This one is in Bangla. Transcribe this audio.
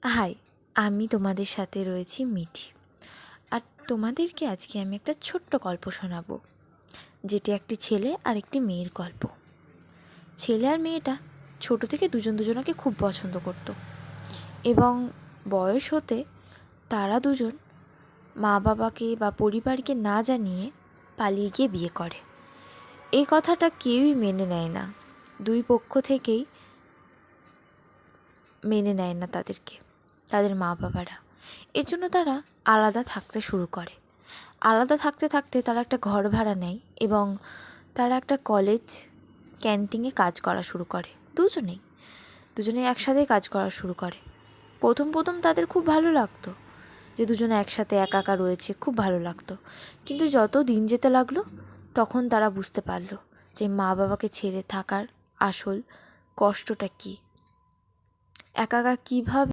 হাই, আমি তোমাদের সাথে রয়েছি মিঠি। আর তোমাদেরকে আজকে আমি একটা ছোট্ট গল্প শোনাবো, যেটি একটি ছেলে আর একটি মেয়ের গল্প। ছেলে আর মেয়েটা ছোট থেকে দুজনকে খুব পছন্দ করত এবং বয়স হতে তারা দুজন মা বাবাকে বা পরিবারকে না জানিয়ে পালিয়ে গিয়ে বিয়ে করে। এই কথাটা কেউই মেনে নেয় না, দুই পক্ষ থেকেই মেনে নেয় না তাদের মা বাবারা। এর জন্য তারা আলাদা থাকতে শুরু করে। আলাদা থাকতে থাকতে তারা একটা ঘর ভাড়া নেয় এবং তারা একটা কলেজ ক্যান্টিনে কাজ করা শুরু করে। দুজনেই একসাথে কাজ করা শুরু করে। প্রথম তাদের খুব ভালো লাগতো যে দুজনে একসাথে একা রয়েছে, খুব ভালো লাগতো। কিন্তু যত দিন যেতে লাগলো তখন তারা বুঝতে পারলো যে মা বাবাকে ছেড়ে থাকার আসল কষ্টটা কী, একা কীভাবে